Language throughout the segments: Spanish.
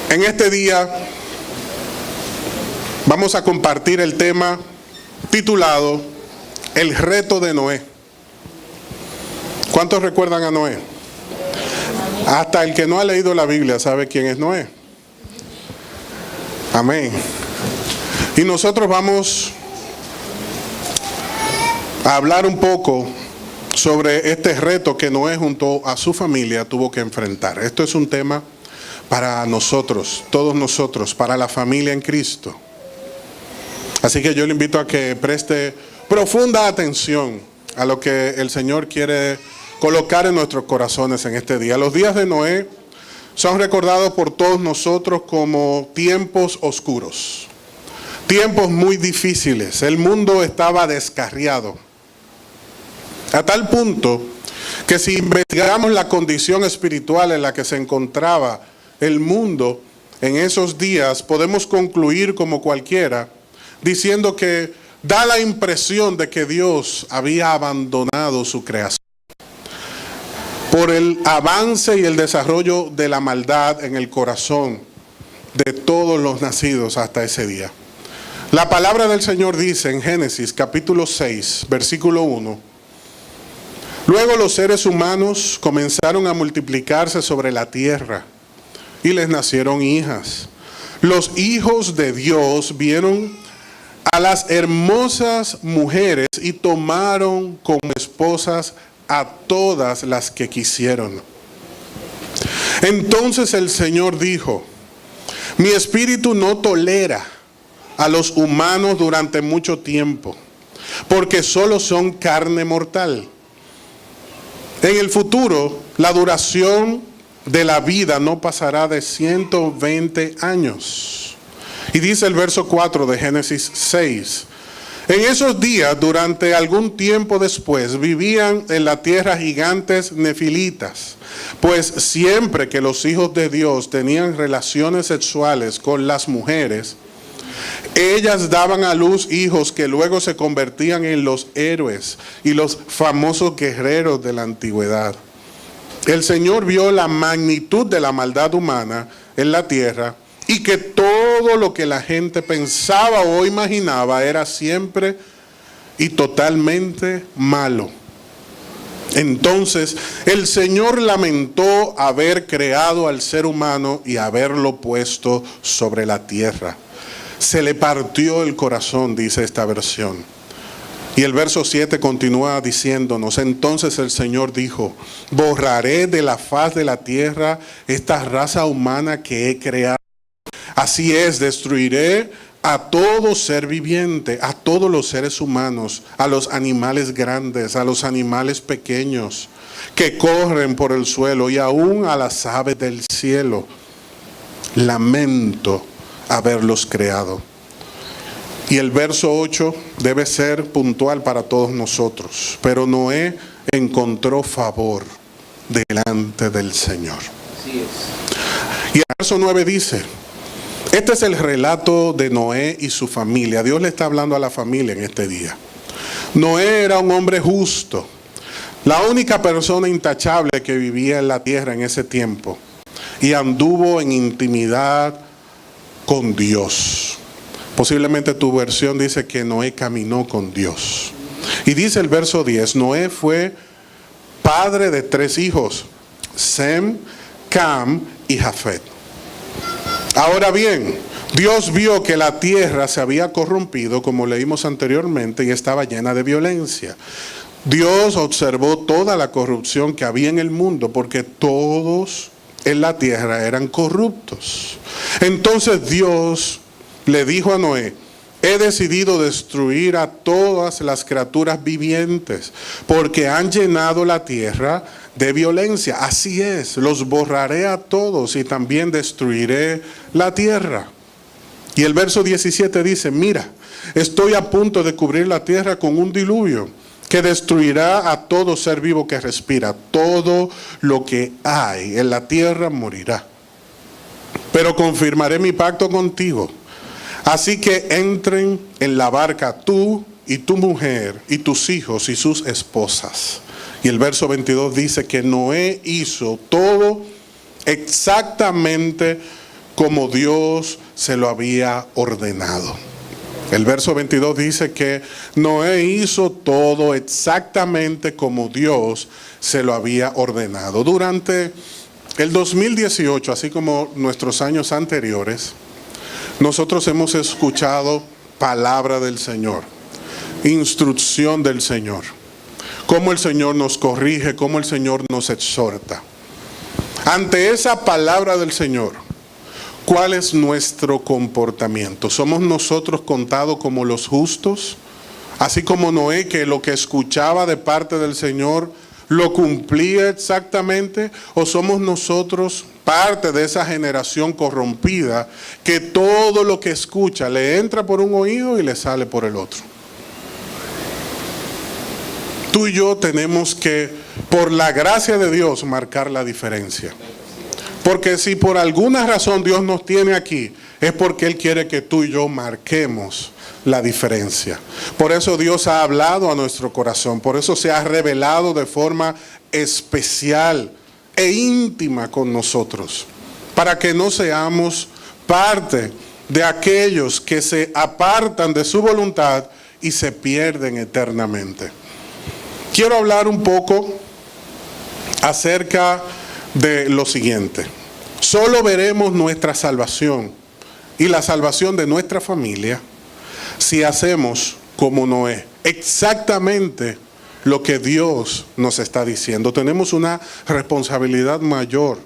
En este día vamos a compartir el tema titulado El reto de Noé. ¿Cuántos recuerdan a Noé? Hasta el que no ha leído la Biblia sabe quién es Noé. Amén. Y nosotros vamos a hablar un poco sobre este reto que Noé junto a su familia tuvo que enfrentar. Esto es un tema para nosotros, todos nosotros, para la familia en Cristo. Así que yo le invito a que preste profunda atención a lo que el Señor quiere colocar en nuestros corazones en este día. Los días de Noé son recordados por todos nosotros como tiempos oscuros, tiempos muy difíciles. El mundo estaba descarriado, a tal punto que si investigamos la condición espiritual en la que se encontraba el mundo en esos días, podemos concluir como cualquiera, diciendo que da la impresión de que Dios había abandonado su creación por el avance y el desarrollo de la maldad en el corazón de todos los nacidos hasta ese día. La palabra del Señor dice en Génesis capítulo 6, versículo 1: luego los seres humanos comenzaron a multiplicarse sobre la tierra y les nacieron hijas. Los hijos de Dios vieron a las hermosas mujeres y tomaron como esposas a todas las que quisieron. Entonces el Señor dijo: mi espíritu no tolera a los humanos durante mucho tiempo, porque solo son carne mortal. En el futuro, la duración de la vida no pasará de 120 años. Y dice el verso 4 de Génesis 6: en esos días, durante algún tiempo después, vivían en la tierra gigantes nefilitas, pues siempre que los hijos de Dios tenían relaciones sexuales con las mujeres, ellas daban a luz hijos que luego se convertían en los héroes y los famosos guerreros de la antigüedad. El Señor vio la magnitud de la maldad humana en la tierra y que todo lo que la gente pensaba o imaginaba era siempre y totalmente malo. Entonces el Señor lamentó haber creado al ser humano y haberlo puesto sobre la tierra. Se le partió el corazón, dice esta versión. Y el verso 7 continúa diciéndonos: entonces el Señor dijo: borraré de la faz de la tierra esta raza humana que he creado. Así es, destruiré a todo ser viviente, a todos los seres humanos, a los animales grandes, a los animales pequeños que corren por el suelo y aún a las aves del cielo. Lamento haberlos creado. Y el verso 8 debe ser puntual para todos nosotros. Pero Noé encontró favor delante del Señor. Así es. Y el verso 9 dice: este es el relato de Noé y su familia. Dios le está hablando a la familia en este día. Noé era un hombre justo, la única persona intachable que vivía en la tierra en ese tiempo, y anduvo en intimidad con Dios. Posiblemente tu versión dice que Noé caminó con Dios. Y dice el verso 10: Noé fue padre de 3 hijos, Sem, Cam y Jafet. Ahora bien, Dios vio que la tierra se había corrompido, como leímos anteriormente, y estaba llena de violencia. Dios observó toda la corrupción que había en el mundo, porque todos en la tierra eran corruptos. Entonces Dios le dijo a Noé: he decidido destruir a todas las criaturas vivientes, porque han llenado la tierra de violencia. Así es, los borraré a todos y también destruiré la tierra. Y el verso 17 dice: mira, estoy a punto de cubrir la tierra con un diluvio que destruirá a todo ser vivo que respira. Todo lo que hay en la tierra morirá. Pero confirmaré mi pacto contigo. Así que entren en la barca tú y tu mujer y tus hijos y sus esposas. Y el verso 22 dice que Noé hizo todo exactamente como Dios se lo había ordenado. El verso 22 dice que Noé hizo todo exactamente como Dios se lo había ordenado. Durante el 2018, así como nuestros años anteriores, nosotros hemos escuchado palabra del Señor, instrucción del Señor, cómo el Señor nos corrige, cómo el Señor nos exhorta. Ante esa palabra del Señor, ¿cuál es nuestro comportamiento? ¿Somos nosotros contados como los justos? Así como Noé, que lo que escuchaba de parte del Señor lo cumplía exactamente, ¿o somos nosotros parte de esa generación corrompida que todo lo que escucha le entra por un oído y le sale por el otro? Tú y yo tenemos que, por la gracia de Dios, marcar la diferencia. Porque si por alguna razón Dios nos tiene aquí, es porque Él quiere que tú y yo marquemos la diferencia. Por eso Dios ha hablado a nuestro corazón, por eso se ha revelado de forma especial e íntima con nosotros, para que no seamos parte de aquellos que se apartan de su voluntad y se pierden eternamente. Quiero hablar un poco acerca de lo siguiente. Solo veremos nuestra salvación y la salvación de nuestra familia si hacemos como Noé, exactamente lo que Dios nos está diciendo. Tenemos una responsabilidad mayor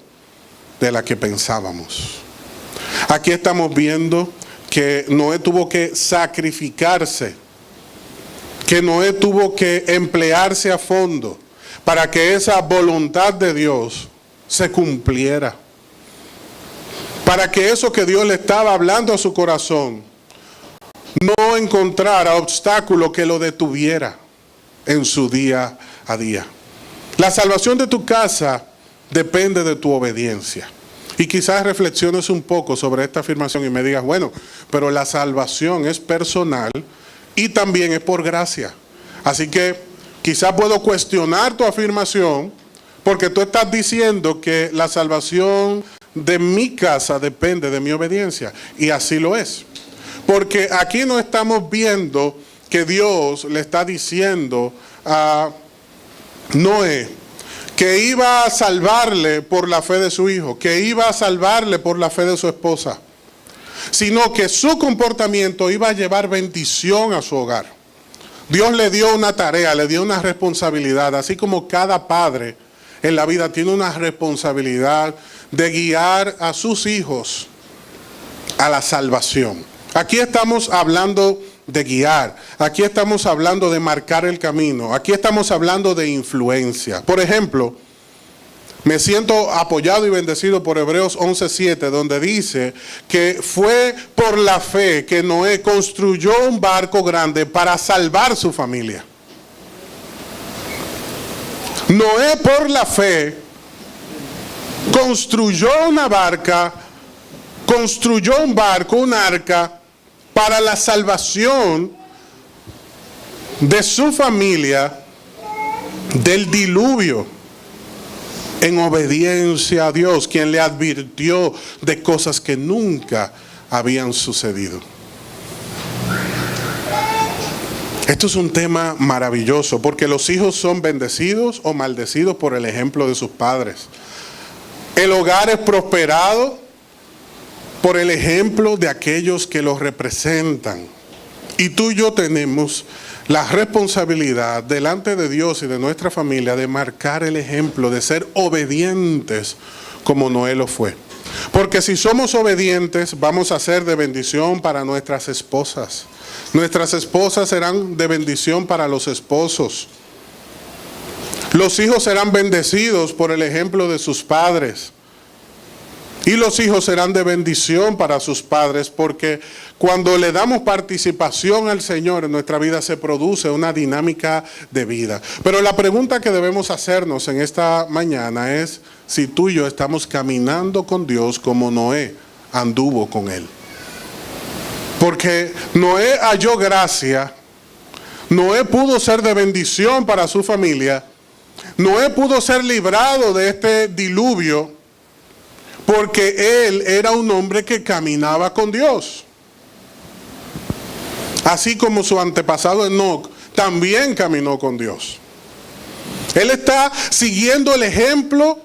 de la que pensábamos. Aquí estamos viendo que Noé tuvo que sacrificarse, que Noé tuvo que emplearse a fondo para que esa voluntad de Dios se cumpliera. Para que eso que Dios le estaba hablando a su corazón no encontrara obstáculo que lo detuviera en su día a día. La salvación de tu casa depende de tu obediencia. Y quizás reflexiones un poco sobre esta afirmación y me digas, bueno, pero la salvación es personal y también es por gracia. Así que quizás puedo cuestionar tu afirmación porque tú estás diciendo que la salvación de mi casa depende de mi obediencia. Y así lo es. Porque aquí no estamos viendo que Dios le está diciendo a Noé que iba a salvarle por la fe de su hijo, que iba a salvarle por la fe de su esposa, sino que su comportamiento iba a llevar bendición a su hogar. Dios le dio una tarea, le dio una responsabilidad, así como cada padre en la vida tiene una responsabilidad de guiar a sus hijos a la salvación. Aquí estamos hablando de guiar, aquí estamos hablando de marcar el camino, aquí estamos hablando de influencia. Por ejemplo, me siento apoyado y bendecido por Hebreos 11:7, donde dice que fue por la fe que Noé construyó un barco grande para salvar su familia. Noé, por la fe, construyó una barca, construyó un barco, un arca, para la salvación de su familia del diluvio, en obediencia a Dios, quien le advirtió de cosas que nunca habían sucedido. Esto es un tema maravilloso, porque los hijos son bendecidos o maldecidos por el ejemplo de sus padres. El hogar es prosperado por el ejemplo de aquellos que los representan. Y tú y yo tenemos la responsabilidad delante de Dios y de nuestra familia de marcar el ejemplo, de ser obedientes como Noé lo fue. Porque si somos obedientes, vamos a ser de bendición para nuestras esposas. Nuestras esposas serán de bendición para los esposos. Los hijos serán bendecidos por el ejemplo de sus padres. Y los hijos serán de bendición para sus padres, porque cuando le damos participación al Señor en nuestra vida se produce una dinámica de vida. Pero la pregunta que debemos hacernos en esta mañana es si tú y yo estamos caminando con Dios como Noé anduvo con Él. Porque Noé halló gracia, Noé pudo ser de bendición para su familia, Noé pudo ser librado de este diluvio, porque él era un hombre que caminaba con Dios. Así como su antepasado Enoc también caminó con Dios. Él está siguiendo el ejemplo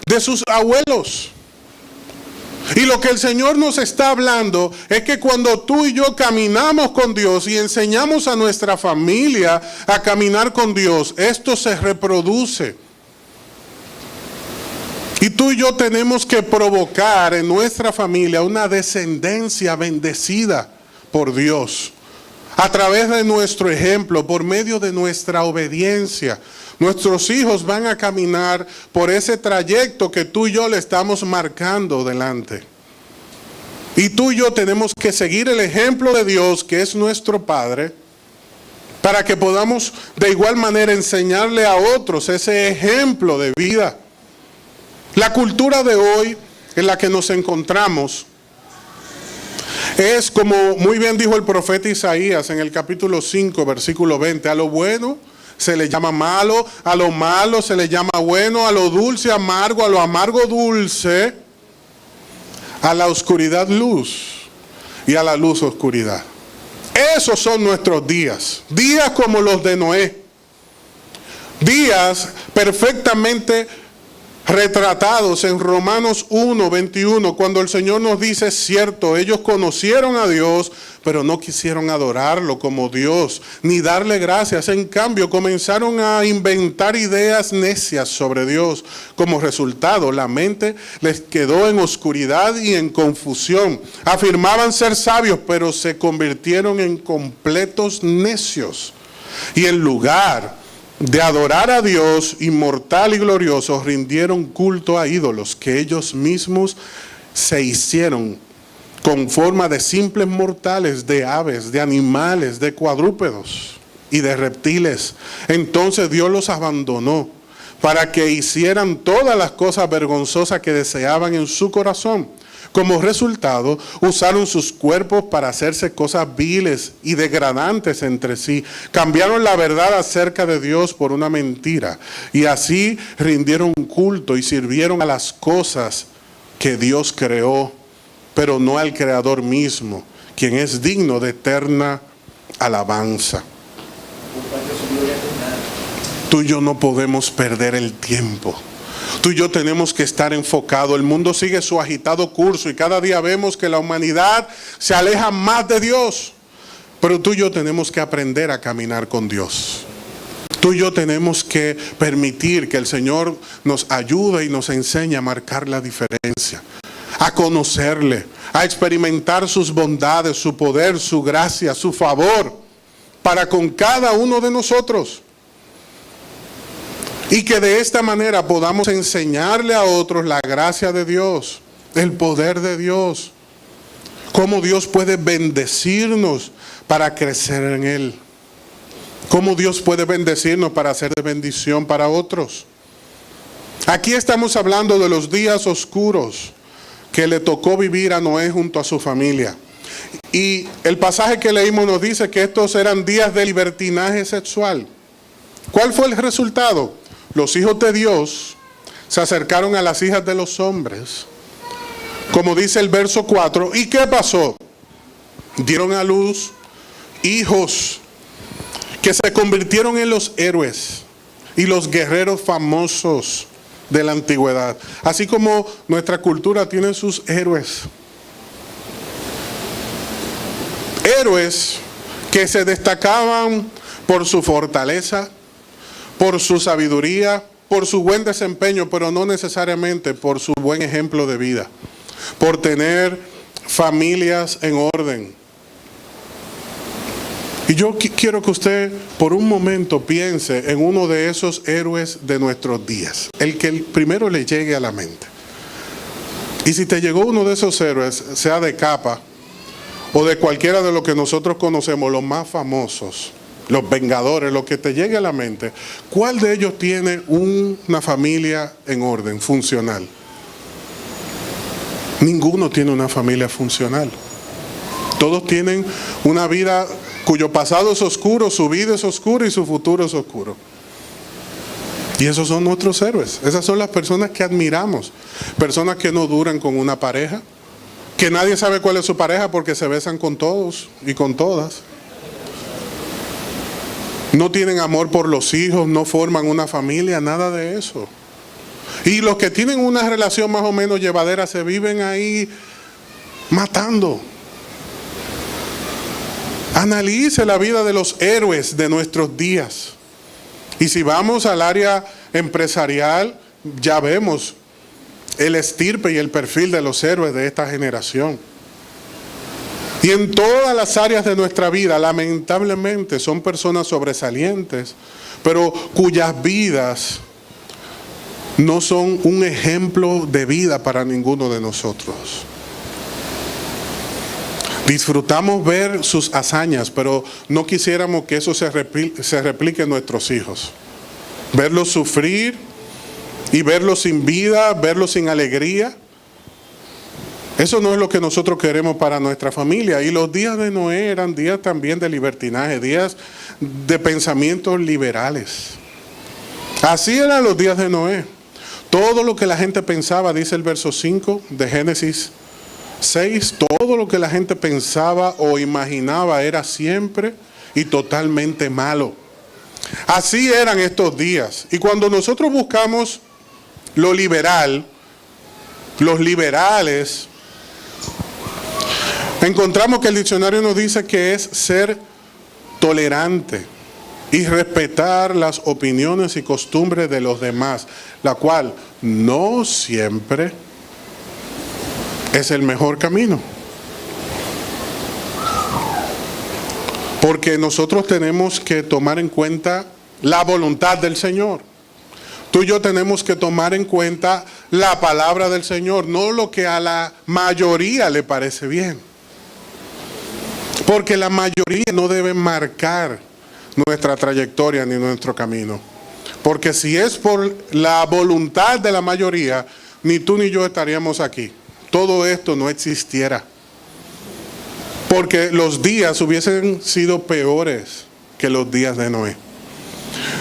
de sus abuelos. Y lo que el Señor nos está hablando es que cuando tú y yo caminamos con Dios y enseñamos a nuestra familia a caminar con Dios, esto se reproduce. Y tú y yo tenemos que provocar en nuestra familia una descendencia bendecida por Dios. A través de nuestro ejemplo, por medio de nuestra obediencia. Nuestros hijos van a caminar por ese trayecto que tú y yo le estamos marcando delante. Y tú y yo tenemos que seguir el ejemplo de Dios, que es nuestro Padre, para que podamos de igual manera enseñarle a otros ese ejemplo de vida. La cultura de hoy en la que nos encontramos es, como muy bien dijo el profeta Isaías en el capítulo 5, versículo 20, a lo bueno se le llama malo, a lo malo se le llama bueno, a lo dulce amargo, a lo amargo dulce, a la oscuridad luz y a la luz oscuridad. Esos son nuestros días, días como los de Noé, días perfectamente retratados en Romanos 1, 21, cuando el Señor nos dice, es cierto, ellos conocieron a Dios, pero no quisieron adorarlo como Dios, ni darle gracias. En cambio, comenzaron a inventar ideas necias sobre Dios. Como resultado, la mente les quedó en oscuridad y en confusión. Afirmaban ser sabios, pero se convirtieron en completos necios. Y en lugar de adorar a Dios inmortal y glorioso, rindieron culto a ídolos que ellos mismos se hicieron con forma de simples mortales, de aves, de animales, de cuadrúpedos y de reptiles. Entonces Dios los abandonó para que hicieran todas las cosas vergonzosas que deseaban en su corazón. Como resultado, usaron sus cuerpos para hacerse cosas viles y degradantes entre sí. Cambiaron la verdad acerca de Dios por una mentira. Y así rindieron culto y sirvieron a las cosas que Dios creó, pero no al Creador mismo, quien es digno de eterna alabanza. Tú y yo no podemos perder el tiempo. Tú y yo tenemos que estar enfocados. El mundo sigue su agitado curso y cada día vemos que la humanidad se aleja más de Dios. Pero tú y yo tenemos que aprender a caminar con Dios. Tú y yo tenemos que permitir que el Señor nos ayude y nos enseñe a marcar la diferencia, a conocerle, a experimentar sus bondades, su poder, su gracia, su favor para con cada uno de nosotros. Y que de esta manera podamos enseñarle a otros la gracia de Dios, el poder de Dios, cómo Dios puede bendecirnos para crecer en Él, cómo Dios puede bendecirnos para ser de bendición para otros. Aquí estamos hablando de los días oscuros que le tocó vivir a Noé junto a su familia. Y el pasaje que leímos nos dice que estos eran días de libertinaje sexual. ¿Cuál fue el resultado? Los hijos de Dios se acercaron a las hijas de los hombres, como dice el verso 4. ¿Y qué pasó? Dieron a luz hijos que se convirtieron en los héroes y los guerreros famosos de la antigüedad. Así como nuestra cultura tiene sus héroes. Héroes que se destacaban por su fortaleza, por su sabiduría, por su buen desempeño, pero no necesariamente por su buen ejemplo de vida, por tener familias en orden. Y yo quiero que usted por un momento piense en uno de esos héroes de nuestros días, el que primero le llegue a la mente. Y si te llegó uno de esos héroes, sea de capa o de cualquiera de los que nosotros conocemos, los más famosos, los Vengadores, lo que te llegue a la mente, ¿cuál de ellos tiene una familia en orden, funcional? Ninguno tiene una familia funcional. Todos tienen una vida cuyo pasado es oscuro, su vida es oscura y su futuro es oscuro. Y esos son nuestros héroes. Esas son las personas que admiramos. Personas que no duran con una pareja, que nadie sabe cuál es su pareja porque se besan con todos y con todas. No tienen amor por los hijos, no forman una familia, nada de eso. Y los que tienen una relación más o menos llevadera se viven ahí matando. Analice la vida de los héroes de nuestros días. Y si vamos al área empresarial, ya vemos el estirpe y el perfil de los héroes de esta generación. Y en todas las áreas de nuestra vida, lamentablemente, son personas sobresalientes, pero cuyas vidas no son un ejemplo de vida para ninguno de nosotros. Disfrutamos ver sus hazañas, pero no quisiéramos que eso se replique en nuestros hijos. Verlos sufrir y verlos sin vida, verlos sin alegría. Eso no es lo que nosotros queremos para nuestra familia. Y los días de Noé eran días también de libertinaje, días de pensamientos liberales. Así eran los días de Noé. Todo lo que la gente pensaba, dice el verso 5 de Génesis 6, todo lo que la gente pensaba o imaginaba era siempre y totalmente malo. Así eran estos días. Y cuando nosotros buscamos lo liberal, los liberales, encontramos que el diccionario nos dice que es ser tolerante y respetar las opiniones y costumbres de los demás, la cual no siempre es el mejor camino. Porque nosotros tenemos que tomar en cuenta la voluntad del Señor. Tú y yo tenemos que tomar en cuenta la palabra del Señor, no lo que a la mayoría le parece bien. Porque la mayoría no debe marcar nuestra trayectoria ni nuestro camino. Porque si es por la voluntad de la mayoría, ni tú ni yo estaríamos aquí. Todo esto no existiera. Porque los días hubiesen sido peores que los días de Noé.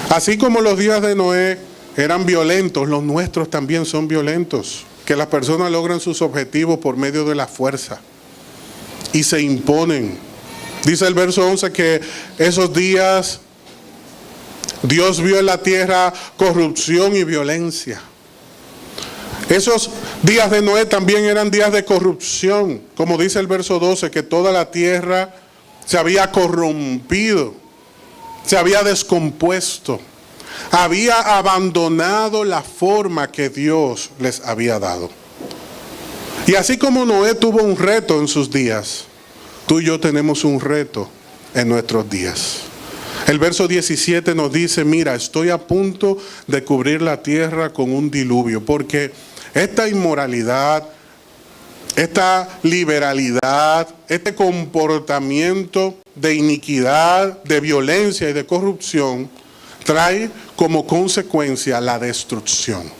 Así como los días de Noé eran violentos, los nuestros también son violentos. Que las personas logran sus objetivos por medio de la fuerza y se imponen. Dice el verso 11 que esos días Dios vio en la tierra corrupción y violencia. Esos días de Noé también eran días de corrupción, como dice el verso 12, que toda la tierra se había corrompido, se había descompuesto, había abandonado la forma que Dios les había dado. Y así como Noé tuvo un reto en sus días, tú y yo tenemos un reto en nuestros días. El verso 17 nos dice, mira, estoy a punto de cubrir la tierra con un diluvio, porque esta inmoralidad, esta liberalidad, este comportamiento de iniquidad, de violencia y de corrupción, trae como consecuencia la destrucción.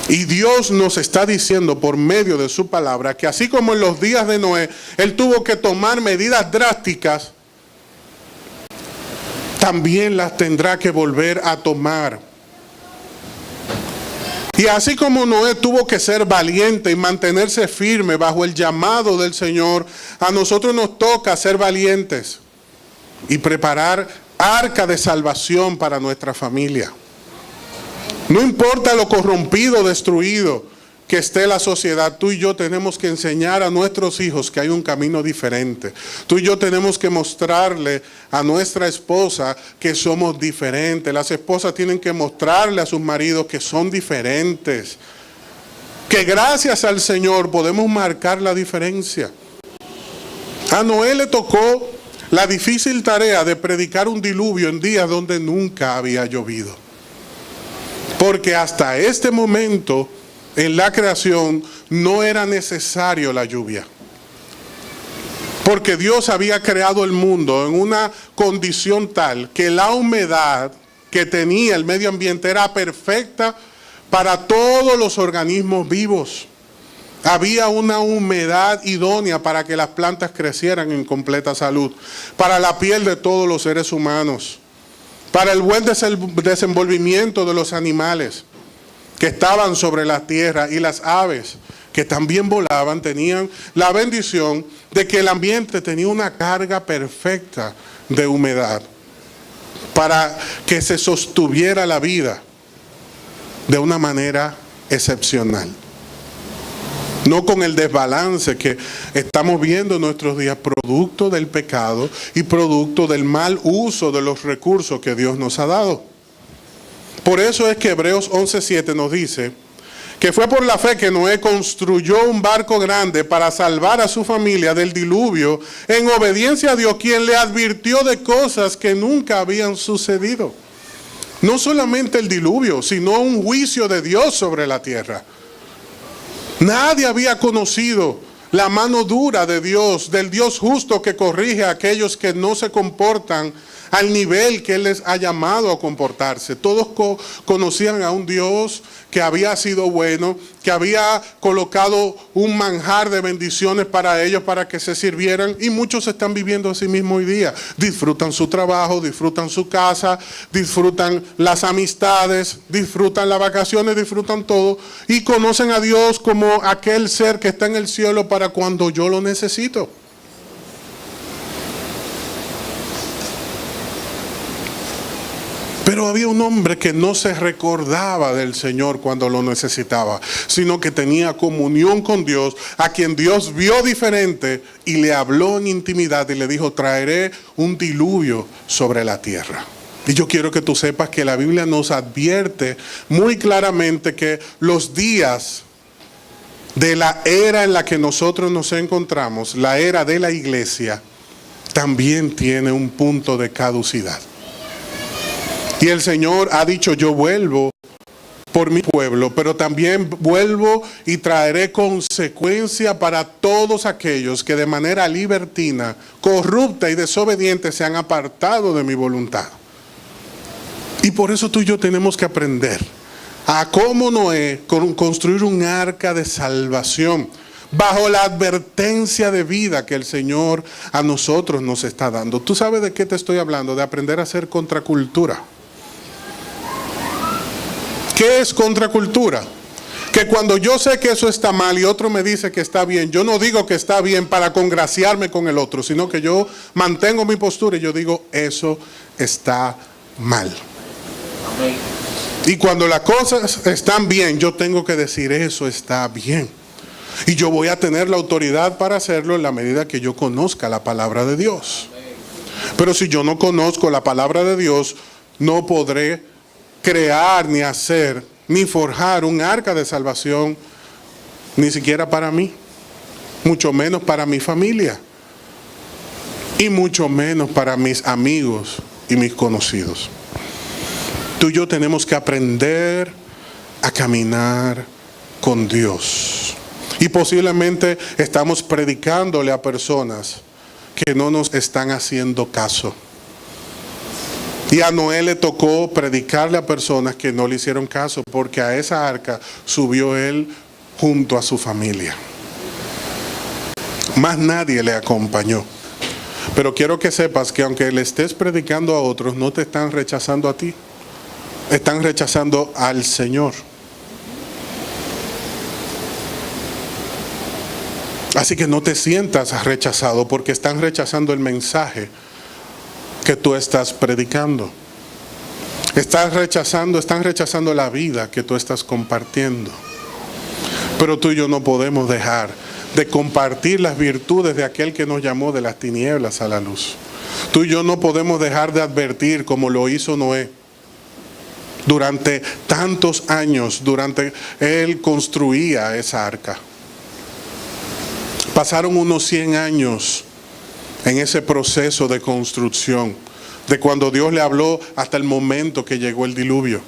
Y Dios nos está diciendo por medio de su palabra que así como en los días de Noé, Él tuvo que tomar medidas drásticas, también las tendrá que volver a tomar. Y así como Noé tuvo que ser valiente y mantenerse firme bajo el llamado del Señor, a nosotros nos toca ser valientes y preparar arca de salvación para nuestra familia. No importa lo corrompido, destruido que esté la sociedad, tú y yo tenemos que enseñar a nuestros hijos que hay un camino diferente. Tú y yo tenemos que mostrarle a nuestra esposa que somos diferentes. Las esposas tienen que mostrarle a sus maridos que son diferentes. Que gracias al Señor podemos marcar la diferencia. A Noé le tocó la difícil tarea de predicar un diluvio en días donde nunca había llovido. Porque hasta este momento en la creación no era necesario la lluvia. Porque Dios había creado el mundo en una condición tal que la humedad que tenía el medio ambiente era perfecta para todos los organismos vivos. Había una humedad idónea para que las plantas crecieran en completa salud, para la piel de todos los seres humanos, para el buen desenvolvimiento de los animales. que estaban sobre la tierra y las aves que también volaban tenían la bendición de que el ambiente tenía una carga perfecta de humedad para que se sostuviera la vida de una manera excepcional. No con el desbalance que estamos viendo en nuestros días, producto del pecado y producto del mal uso de los recursos que Dios nos ha dado. Por eso es que Hebreos 11:7 nos dice que fue por la fe que Noé construyó un barco grande para salvar a su familia del diluvio, en obediencia a Dios, quien le advirtió de cosas que nunca habían sucedido. No solamente el diluvio, sino un juicio de Dios sobre la tierra. Nadie había conocido la mano dura de Dios, del Dios justo que corrige a aquellos que no se comportan al nivel que Él les ha llamado a comportarse. Todos conocían a un Dios que había sido bueno, que había colocado un manjar de bendiciones para ellos, para que se sirvieran, y muchos están viviendo así mismo hoy día. Disfrutan su trabajo, disfrutan su casa, disfrutan las amistades, disfrutan las vacaciones, disfrutan todo, y conocen a Dios como aquel ser que está en el cielo para cuando yo lo necesito. Pero había un hombre que no se recordaba del Señor cuando lo necesitaba, sino que tenía comunión con Dios, a quien Dios vio diferente y le habló en intimidad y le dijo: traeré un diluvio sobre la tierra. Y yo quiero que tú sepas que la Biblia nos advierte muy claramente que los días de la era en la que nosotros nos encontramos, la era de la iglesia, también tiene un punto de caducidad. Y el Señor ha dicho: yo vuelvo por mi pueblo, pero también vuelvo y traeré consecuencia para todos aquellos que de manera libertina, corrupta y desobediente se han apartado de mi voluntad. Y por eso tú y yo tenemos que aprender a cómo Noé construir un arca de salvación bajo la advertencia de vida que el Señor a nosotros nos está dando. ¿Tú sabes de qué te estoy hablando? De aprender a hacer contracultura. ¿Qué es contracultura? Que cuando yo sé que eso está mal y otro me dice que está bien, yo no digo que está bien para congraciarme con el otro, sino que yo mantengo mi postura y yo digo: eso está mal. Amén. Y cuando las cosas están bien, yo tengo que decir: eso está bien. Y yo voy a tener la autoridad para hacerlo en la medida que yo conozca la palabra de Dios. Pero si yo no conozco la palabra de Dios, no podré crear, ni hacer, ni forjar un arca de salvación, ni siquiera para mí, mucho menos para mi familia, y mucho menos para mis amigos y mis conocidos. Tú y yo tenemos que aprender a caminar con Dios. Y posiblemente estamos predicándole a personas que no nos están haciendo caso. Y a Noé le tocó predicarle a personas que no le hicieron caso, porque a esa arca subió él junto a su familia. Más nadie le acompañó. Pero quiero que sepas que aunque le estés predicando a otros, no te están rechazando a ti. Están rechazando al Señor. Así que no te sientas rechazado, porque están rechazando el mensaje que tú estás predicando. Están rechazando la vida que tú estás compartiendo. Pero tú y yo no podemos dejar de compartir las virtudes de aquel que nos llamó de las tinieblas a la luz. Tú y yo no podemos dejar de advertir, como lo hizo Noé durante tantos años, durante él construía esa arca. Pasaron unos 100 años en ese proceso de construcción, de cuando Dios le habló hasta el momento que llegó el diluvio.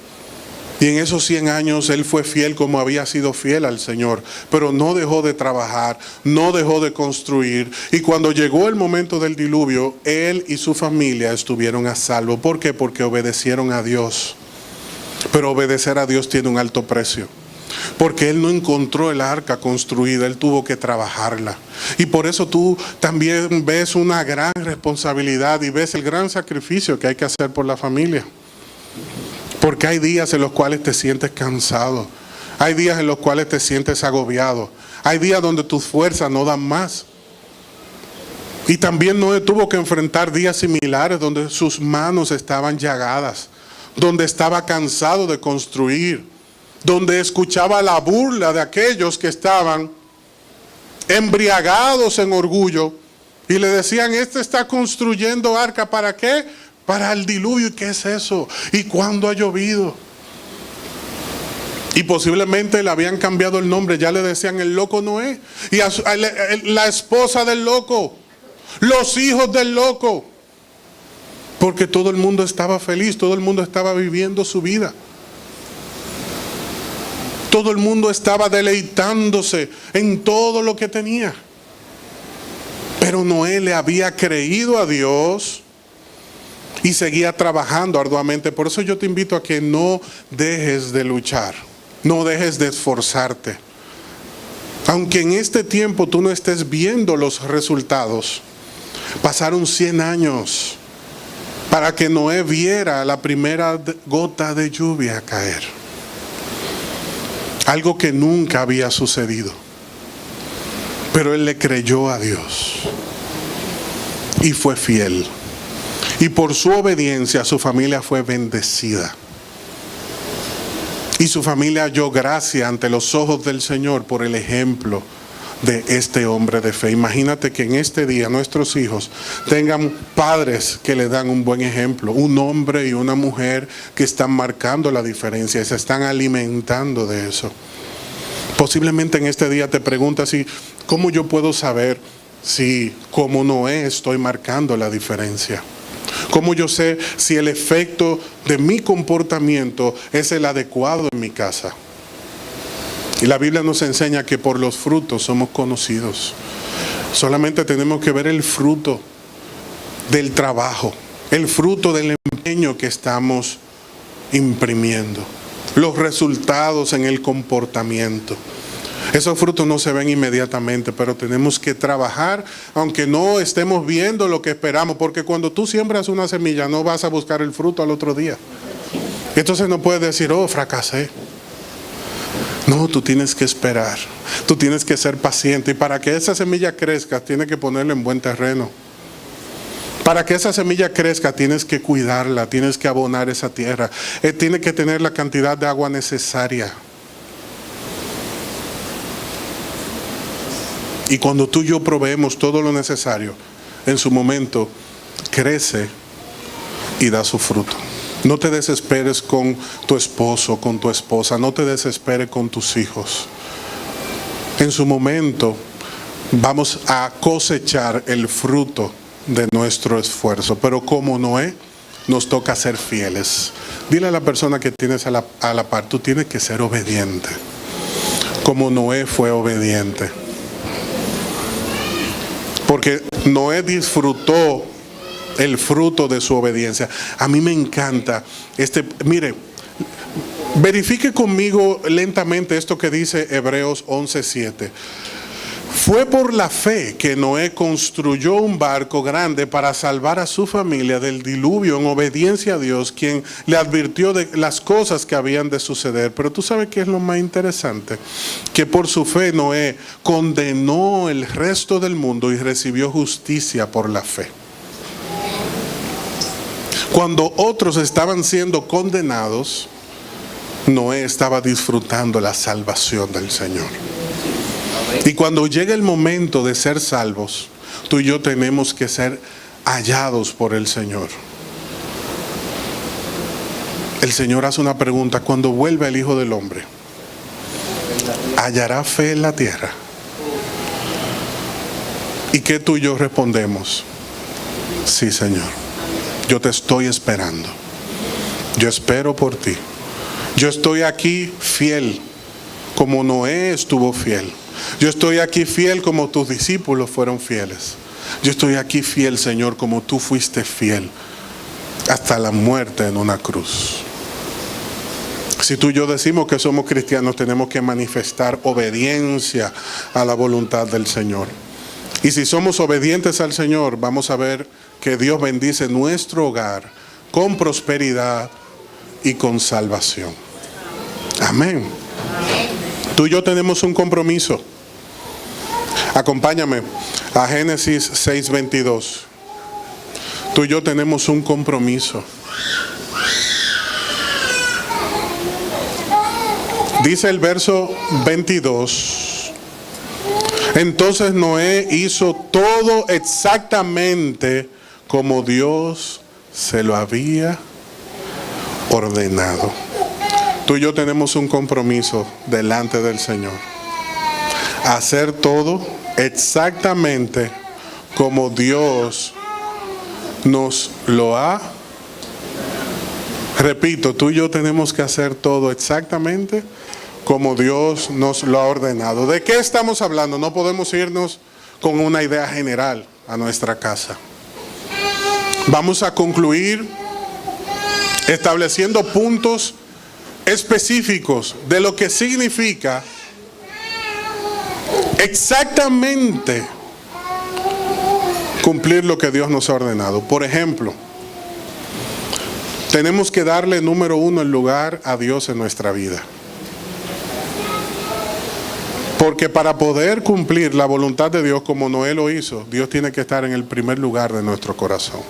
Y en esos 100 años él fue fiel como había sido fiel al Señor, pero no dejó de trabajar, no dejó de construir. Y cuando llegó el momento del diluvio, él y su familia estuvieron a salvo. ¿Por qué? Porque obedecieron a Dios. Pero obedecer a Dios tiene un alto precio. Porque él no encontró el arca construida, él tuvo que trabajarla. Y por eso tú también ves una gran responsabilidad y ves el gran sacrificio que hay que hacer por la familia. Porque hay días en los cuales te sientes cansado. Hay días en los cuales te sientes agobiado. Hay días donde tus fuerzas no dan más. Y también Noé tuvo que enfrentar días similares donde sus manos estaban llagadas, donde estaba cansado de construir, donde escuchaba la burla de aquellos que estaban embriagados en orgullo y le decían: este está construyendo arca, ¿para qué? Para el diluvio. ¿Y qué es eso? ¿Y cuándo ha llovido? Y posiblemente le habían cambiado el nombre, ya le decían el loco Noé, y la esposa del loco, los hijos del loco, porque todo el mundo estaba feliz, todo el mundo estaba viviendo su vida. Todo el mundo estaba deleitándose en todo lo que tenía. Pero Noé le había creído a Dios y seguía trabajando arduamente. Por eso yo te invito a que no dejes de luchar, no dejes de esforzarte. Aunque en este tiempo tú no estés viendo los resultados, pasaron 100 años para que Noé viera la primera gota de lluvia caer. Algo que nunca había sucedido. Pero él le creyó a Dios y fue fiel. Y por su obediencia su familia fue bendecida. Y su familia halló gracia ante los ojos del Señor por el ejemplo de este hombre de fe. Imagínate que en este día nuestros hijos tengan padres que le dan un buen ejemplo, un hombre y una mujer que están marcando la diferencia y se están alimentando de eso. Posiblemente en este día te preguntas: ¿cómo yo puedo saber si como Noé estoy marcando la diferencia? ¿Cómo yo sé si el efecto de mi comportamiento es el adecuado en mi casa? Y la Biblia nos enseña que por los frutos somos conocidos. Solamente tenemos que ver el fruto del trabajo, el fruto del empeño que estamos imprimiendo, los resultados en el comportamiento. Esos frutos no se ven inmediatamente, pero tenemos que trabajar aunque no estemos viendo lo que esperamos, porque cuando tú siembras una semilla no vas a buscar el fruto al otro día. Entonces no puedes decir: oh, fracasé. No, tú tienes que esperar, tú tienes que ser paciente, y para que esa semilla crezca tienes que ponerla en buen terreno. Para que esa semilla crezca tienes que cuidarla, tienes que abonar esa tierra, tiene que tener la cantidad de agua necesaria. Y cuando tú y yo proveemos todo lo necesario, en su momento crece y da su fruto. No te desesperes con tu esposo, con tu esposa, no te desesperes con tus hijos. En su momento vamos a cosechar el fruto de nuestro esfuerzo, pero como Noé, nos toca ser fieles. Dile a la persona que tienes a la par: tú tienes que ser obediente, como Noé fue obediente. Porque Noé disfrutó el fruto de su obediencia. A mí me encanta mire, verifique conmigo lentamente esto que dice Hebreos 11:7. Fue por la fe que Noé construyó un barco grande para salvar a su familia del diluvio, en obediencia a Dios, quien le advirtió de las cosas que habían de suceder. Pero tú sabes qué es lo más interesante: que por su fe Noé condenó el resto del mundo y recibió justicia por la fe. Cuando otros estaban siendo condenados, Noé estaba disfrutando la salvación del Señor. Y cuando llegue el momento de ser salvos, tú y yo tenemos que ser hallados por el Señor. El Señor hace una pregunta: cuando vuelva el Hijo del Hombre, ¿hallará fe en la tierra? ¿Y qué tú y yo respondemos? Sí, Señor, yo te estoy esperando. Yo espero por ti. Yo estoy aquí fiel, como Noé estuvo fiel. Yo estoy aquí fiel como tus discípulos fueron fieles. Yo estoy aquí fiel, Señor, como tú fuiste fiel hasta la muerte en una cruz. Si tú y yo decimos que somos cristianos, tenemos que manifestar obediencia a la voluntad del Señor. Y si somos obedientes al Señor, vamos a ver que Dios bendice nuestro hogar con prosperidad y con salvación. Amén. Tú y yo tenemos un compromiso. Acompáñame a Génesis 6:22. Tú y yo tenemos un compromiso. Dice el verso 22. Entonces Noé hizo todo exactamente como Dios se lo había ordenado. Tú y yo tenemos un compromiso delante del Señor. Hacer todo exactamente como Dios nos lo ha. Repito, tú y yo tenemos que hacer todo exactamente como Dios nos lo ha ordenado. ¿De qué estamos hablando? No podemos irnos con una idea general a nuestra casa. Vamos a concluir estableciendo puntos específicos de lo que significa exactamente cumplir lo que Dios nos ha ordenado. Por ejemplo, tenemos que darle, número uno, el lugar a Dios en nuestra vida. Porque para poder cumplir la voluntad de Dios como Noé lo hizo, Dios tiene que estar en el primer lugar de nuestro corazón.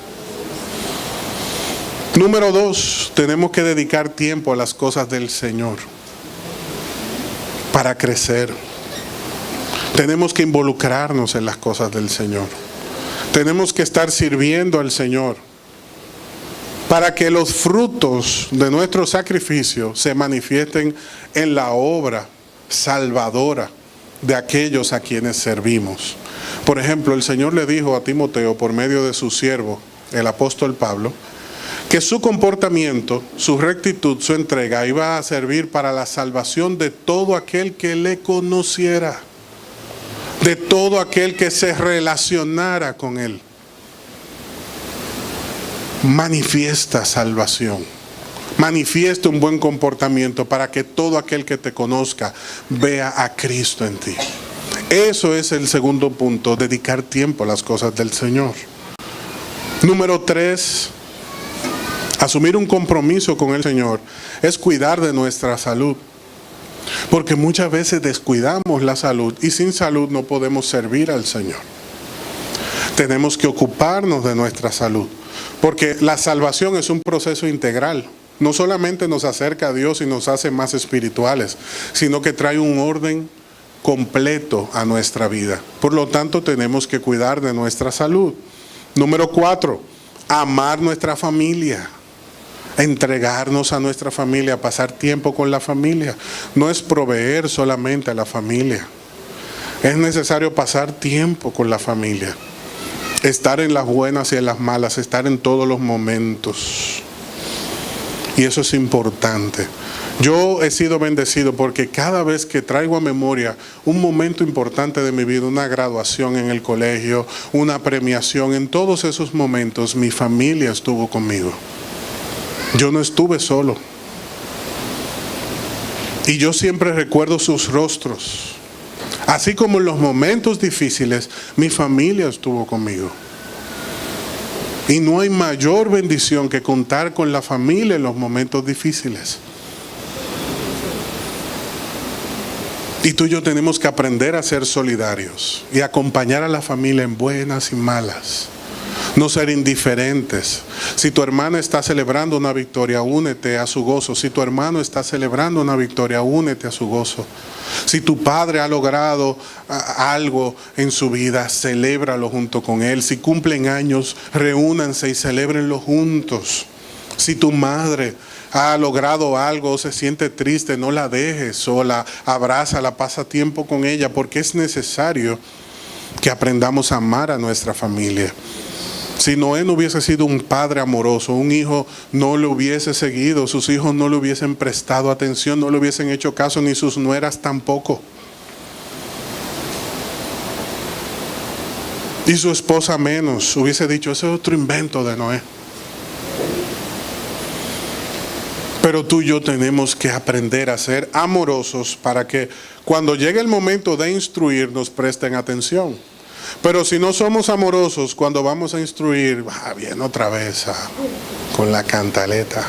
Número dos, tenemos que dedicar tiempo a las cosas del Señor para crecer. Tenemos que involucrarnos en las cosas del Señor. Tenemos que estar sirviendo al Señor para que los frutos de nuestro sacrificio se manifiesten en la obra salvadora de aquellos a quienes servimos. Por ejemplo, el Señor le dijo a Timoteo por medio de su siervo, el apóstol Pablo, que su comportamiento, su rectitud, su entrega iba a servir para la salvación de todo aquel que le conociera, de todo aquel que se relacionara con él. Manifiesta salvación. Manifiesta un buen comportamiento para que todo aquel que te conozca vea a Cristo en ti. Eso es el segundo punto, dedicar tiempo a las cosas del Señor. Número 3, asumir un compromiso con el Señor es cuidar de nuestra salud. Porque muchas veces descuidamos la salud y sin salud no podemos servir al Señor. Tenemos que ocuparnos de nuestra salud. Porque la salvación es un proceso integral. No solamente nos acerca a Dios y nos hace más espirituales, sino que trae un orden completo a nuestra vida. Por lo tanto, tenemos que cuidar de nuestra salud. Número 4, amar nuestra familia. Entregarnos a nuestra familia, pasar tiempo con la familia. No es proveer solamente a la familia. Es necesario pasar tiempo con la familia. Estar en las buenas y en las malas, estar en todos los momentos. Y eso es importante. Yo he sido bendecido porque cada vez que traigo a memoria un momento importante de mi vida, una graduación en el colegio, una premiación, en todos esos momentos mi familia estuvo conmigo. Yo no estuve solo. Y yo siempre recuerdo sus rostros. Así como en los momentos difíciles, mi familia estuvo conmigo. Y no hay mayor bendición que contar con la familia en los momentos difíciles. Y tú y yo tenemos que aprender a ser solidarios y acompañar a la familia en buenas y malas. No ser indiferentes. Si tu hermana está celebrando una victoria, únete a su gozo. Si tu hermano está celebrando una victoria, únete a su gozo. Si tu padre ha logrado algo en su vida, celébralo junto con él. Si cumplen años, reúnanse y celébrenlo juntos. Si tu madre ha logrado algo, se siente triste, no la dejes sola, abrázala, pasa tiempo con ella, porque es necesario que aprendamos a amar a nuestra familia. Si Noé no hubiese sido un padre amoroso, un hijo no le hubiese seguido, sus hijos no le hubiesen prestado atención, no le hubiesen hecho caso, ni sus nueras tampoco. Y su esposa menos, hubiese dicho, ese es otro invento de Noé. Pero tú y yo tenemos que aprender a ser amorosos para que cuando llegue el momento de instruir nos presten atención. Pero si no somos amorosos, cuando vamos a instruir, viene otra vez con la cantaleta.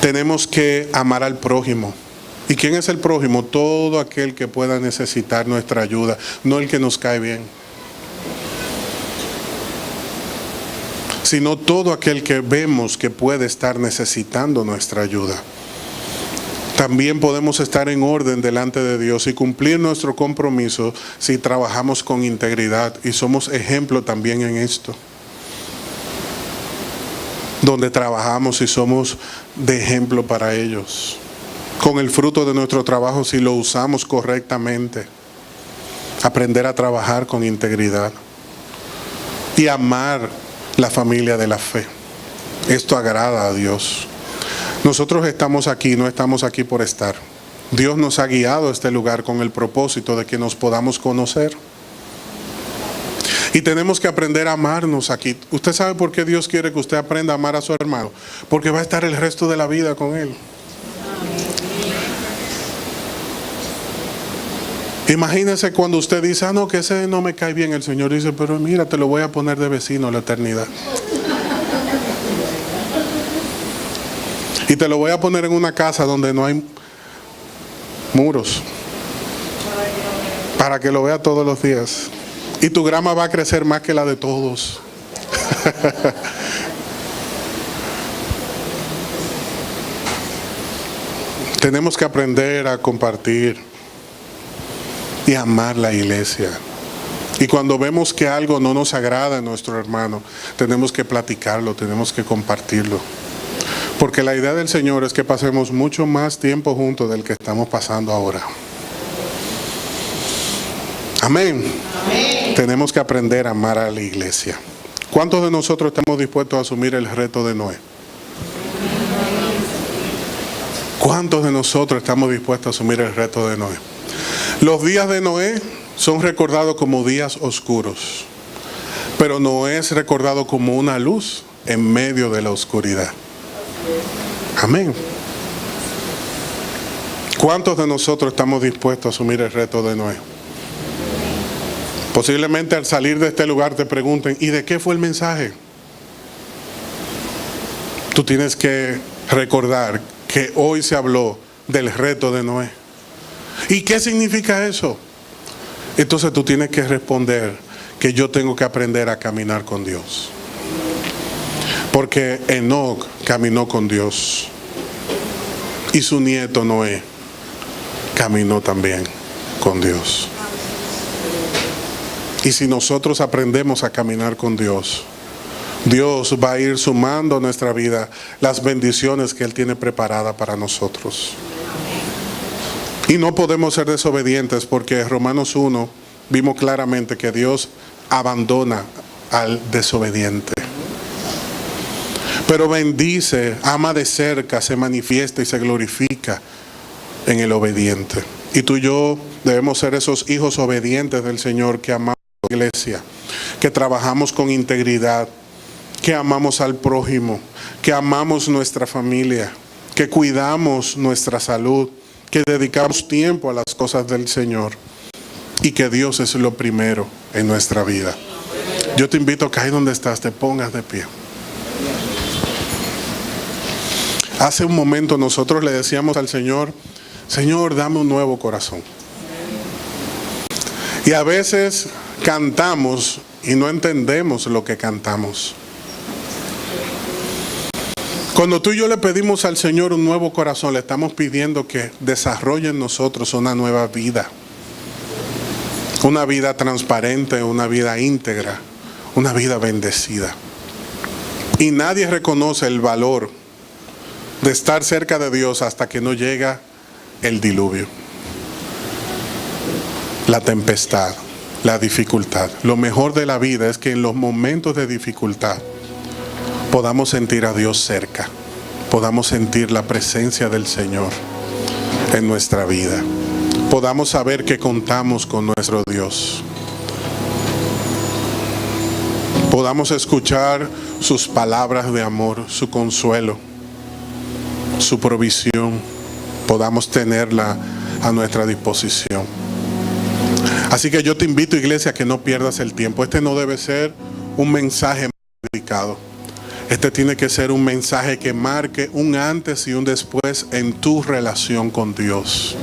Tenemos que amar al prójimo. ¿Y quién es el prójimo? Todo aquel que pueda necesitar nuestra ayuda, no el que nos cae bien, sino todo aquel que vemos que puede estar necesitando nuestra ayuda. También podemos estar en orden delante de Dios y cumplir nuestro compromiso si trabajamos con integridad, y somos ejemplo también en esto. Donde trabajamos y somos de ejemplo para ellos. Con el fruto de nuestro trabajo, si lo usamos correctamente. Aprender a trabajar con integridad. Y amar la familia de la fe. Esto agrada a Dios. Nosotros estamos aquí, no estamos aquí por estar. Dios nos ha guiado a este lugar con el propósito de que nos podamos conocer. Y tenemos que aprender a amarnos aquí. ¿Usted sabe por qué Dios quiere que usted aprenda a amar a su hermano? Porque va a estar el resto de la vida con él. Imagínese cuando usted dice, no, que ese no me cae bien. El Señor dice, pero mira, te lo voy a poner de vecino la eternidad. Y te lo voy a poner en una casa donde no hay muros. Para que lo vea todos los días. Y tu grama va a crecer más que la de todos. Tenemos que aprender a compartir y amar la iglesia. Y cuando vemos que algo no nos agrada en nuestro hermano, tenemos que platicarlo, tenemos que compartirlo. Porque la idea del Señor es que pasemos mucho más tiempo juntos del que estamos pasando ahora. Amén. Amén. Tenemos que aprender a amar a la iglesia. ¿Cuántos de nosotros estamos dispuestos a asumir el reto de Noé? ¿Cuántos de nosotros estamos dispuestos a asumir el reto de Noé? Los días de Noé son recordados como días oscuros, pero Noé es recordado como una luz en medio de la oscuridad. Amén. ¿Cuántos de nosotros estamos dispuestos a asumir el reto de Noé? Posiblemente al salir de este lugar te pregunten, ¿y de qué fue el mensaje? Tú tienes que recordar que hoy se habló del reto de Noé. ¿Y qué significa eso? Entonces tú tienes que responder que yo tengo que aprender a caminar con Dios. Porque Enoc caminó con Dios. Y su nieto Noé caminó también con Dios. Y si nosotros aprendemos a caminar con Dios, Dios va a ir sumando a nuestra vida las bendiciones que Él tiene preparadas para nosotros. Y no podemos ser desobedientes porque en Romanos 1 vimos claramente que Dios abandona al desobediente. Pero bendice, ama de cerca, se manifiesta y se glorifica en el obediente. Y tú y yo debemos ser esos hijos obedientes del Señor que amamos a la iglesia, que trabajamos con integridad, que amamos al prójimo, que amamos nuestra familia, que cuidamos nuestra salud, que dedicamos tiempo a las cosas del Señor y que Dios es lo primero en nuestra vida. Yo te invito a que ahí donde estás te pongas de pie. Hace un momento nosotros le decíamos al Señor, Señor, dame un nuevo corazón. Y a veces cantamos y no entendemos lo que cantamos. Cuando tú y yo le pedimos al Señor un nuevo corazón, le estamos pidiendo que desarrolle en nosotros una nueva vida. Una vida transparente, una vida íntegra, una vida bendecida. Y nadie reconoce el valor de estar cerca de Dios hasta que no llega el diluvio, la tempestad, la dificultad. Lo mejor de la vida es que en los momentos de dificultad podamos sentir a Dios cerca, podamos sentir la presencia del Señor en nuestra vida, podamos saber que contamos con nuestro Dios, podamos escuchar sus palabras de amor, su consuelo, su provisión, podamos tenerla a nuestra disposición. Así que yo te invito, iglesia, a que no pierdas el tiempo. Este no debe ser un mensaje dedicado. Este tiene que ser un mensaje que marque un antes y un después en tu relación con Dios.